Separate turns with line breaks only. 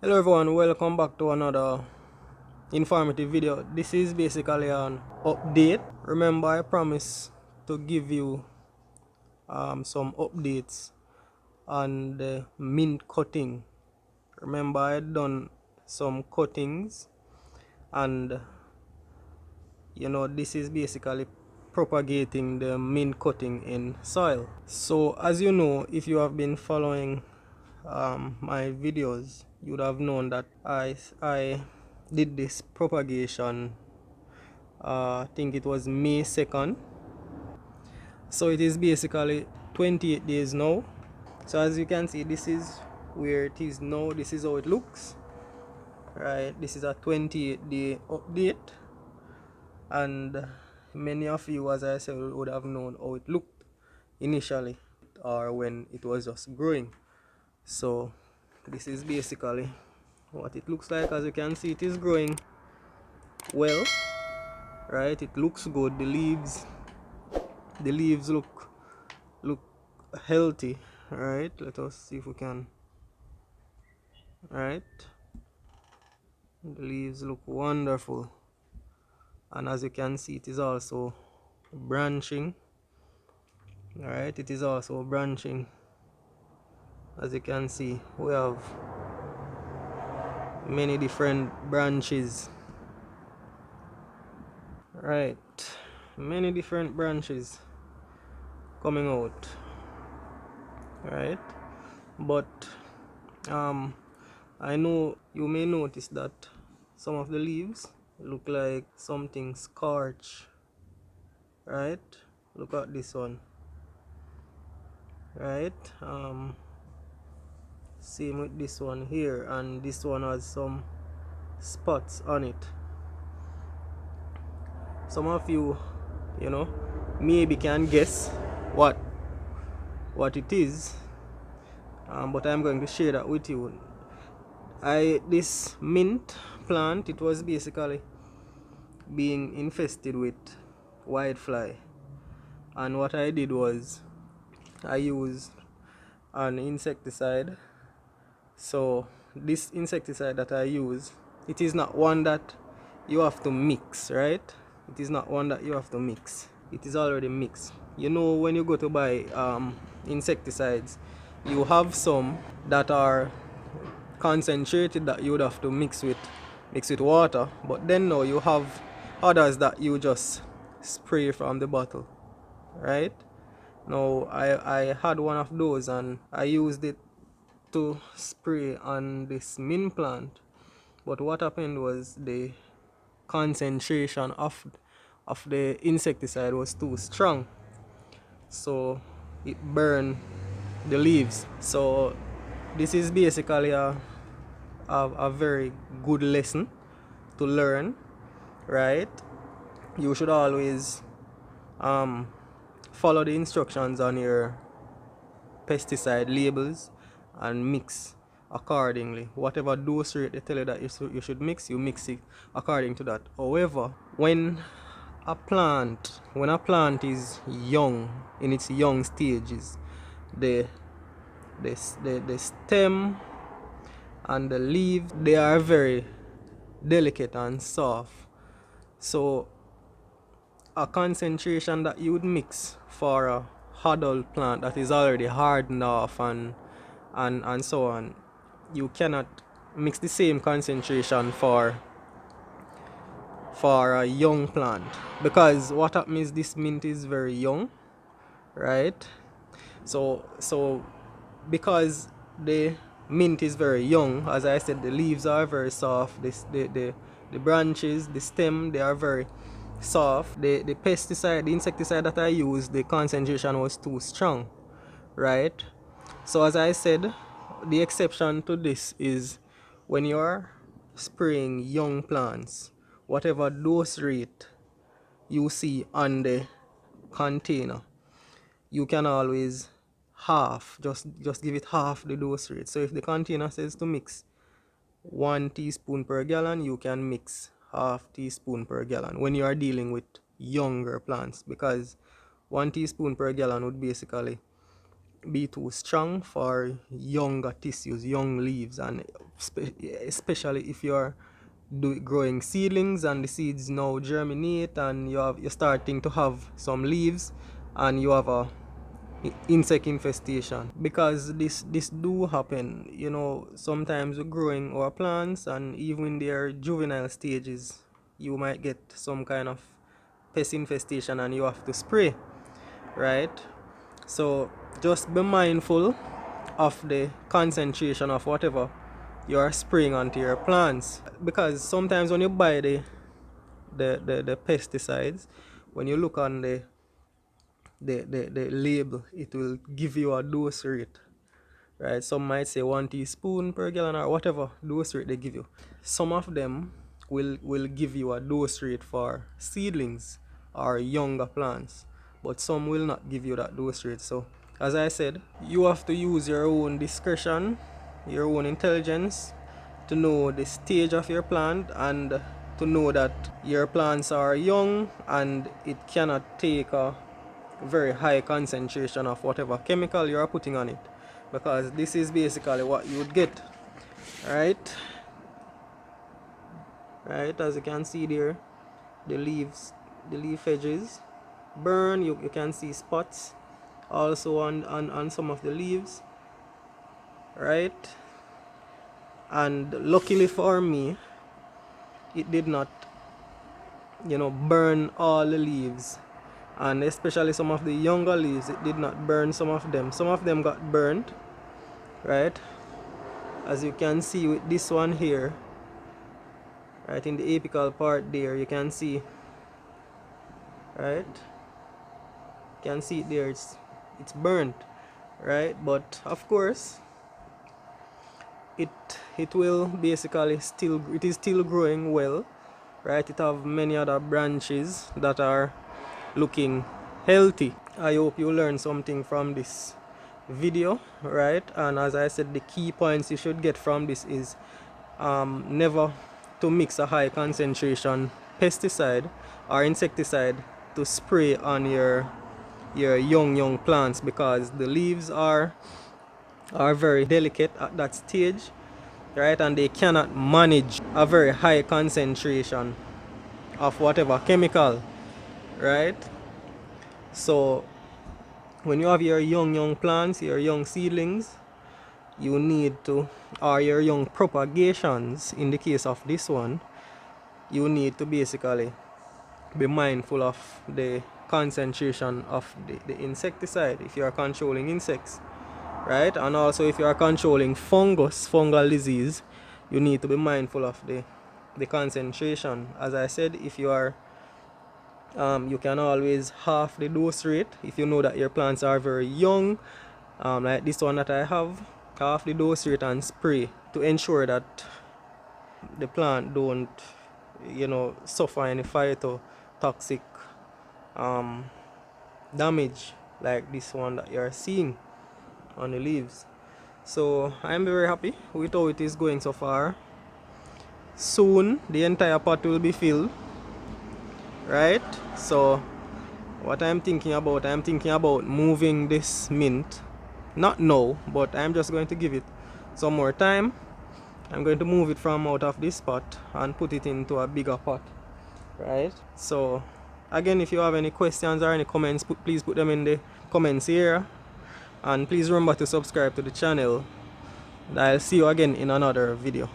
Hello everyone, welcome back to another informative video. This is basically an update. Remember, I promised to give you some updates on the mint cutting. Remember, I had done some cuttings, and this is basically propagating the mint cutting in soil. So as you know, if you have been following my videos, you would have known that I did this propagation. I think it was May 2nd. So it is basically 28 days now. So as you can see, this is where it is now. This is how it looks. Right, this is a 28-day update, and many of you, as I said, would have known how it looked initially or when it was just growing. So this is basically what it looks like. As you can see, it is growing well, right? It looks good. The leaves look healthy, right? Let us see if we can. Right, the leaves look wonderful, and as you can see, it is also branching. All right, it is also branching. As you can see, we have many different branches. Right, many different branches coming out. Right, but I know you may notice that some of the leaves look like something scorched. Right, look at this one. Right, same with this one here, and this one has some spots on it. Some of you, maybe can guess what it is, but I'm going to share that with you. This mint plant, it was basically being infested with whitefly, and what I did was I used an insecticide. So this insecticide that I use, it is not one that you have to mix, right? It is not one that you have to mix. It is already mixed. When you go to buy insecticides, you have some that are concentrated that you would have to mix with water, but then now you have others that you just spray from the bottle, right? Now I had one of those, and I used it to spray on this mint plant, but what happened was the concentration of the insecticide was too strong, so it burned the leaves. So this is basically a very good lesson to learn, right? You should always follow the instructions on your pesticide labels and mix accordingly. Whatever dose rate they tell you that you should mix, you mix it according to that. However, when a plant is young, in its young stages, the the stem and the leaf, they are very delicate and soft. So a concentration that you would mix for a adult plant that is already hardened off and so on, you cannot mix the same concentration for a young plant, because what happens is this mint is very young, right? So because the mint is very young, as I said, the leaves are very soft, the branches, the stem, they are very soft. The pesticide, the insecticide that I used, the concentration was too strong, right? So as I said, the exception to this is when you're spraying young plants, whatever dose rate you see on the container, you can always just give it half the dose rate. So if the container says to mix 1 teaspoon per gallon, you can mix half teaspoon per gallon when you are dealing with younger plants, because 1 teaspoon per gallon would basically be too strong for younger tissues, young leaves, and especially if you're growing seedlings and the seeds now germinate and you're starting to have some leaves and you have a insect infestation, because this do happen, you know. Sometimes we're growing our plants and even in their juvenile stages you might get some kind of pest infestation and you have to spray, right? So just be mindful of the concentration of whatever you are spraying onto your plants, because sometimes when you buy the pesticides, when you look on the label, it will give you a dose rate, right? Some might say 1 teaspoon per gallon or whatever dose rate they give you. Some of them will give you a dose rate for seedlings or younger plants, but some will not give you that dose rate. So as I said, you have to use your own discretion, your own intelligence, to know the stage of your plant and to know that your plants are young and it cannot take a very high concentration of whatever chemical you are putting on it, because this is basically what you would get, right? As you can see there, the leaf edges burn. You can see spots also on some of the leaves, right? And luckily for me, it did not, you know, burn all the leaves, and especially some of the younger leaves, it did not burn some of them. Some of them got burned, right? As you can see with this one here, right in the apical part there, you can see, right? You can see it there, it's burnt, right? But of course it will basically it is still growing well, right? It have many other branches that are looking healthy. I hope you learned something from this video, right? And as I said, the key points you should get from this is never to mix a high concentration pesticide or insecticide to spray on your young plants, because the leaves are very delicate at that stage, right? And they cannot manage a very high concentration of whatever chemical, right? So when you have your young plants, your young seedlings, you need to, or your young propagations, in the case of this one, you need to basically be mindful of the concentration of the insecticide if you are controlling insects, right? And also if you are controlling fungal disease, you need to be mindful of the concentration. As I said, if you are you can always half the dose rate if you know that your plants are very young, like this one that I have, half the dose rate and spray to ensure that the plant don't, you know, suffer any phytotoxic damage like this one that you're seeing on the leaves. So I'm very happy with how it is going so far. Soon the entire pot will be filled, right? So what I'm thinking about moving this mint, not now, but I'm just going to give it some more time. I'm going to move it from out of this pot and put it into a bigger pot, right? So again, if you have any questions or any comments, please put them in the comments here, and please remember to subscribe to the channel. I'll see you again in another video.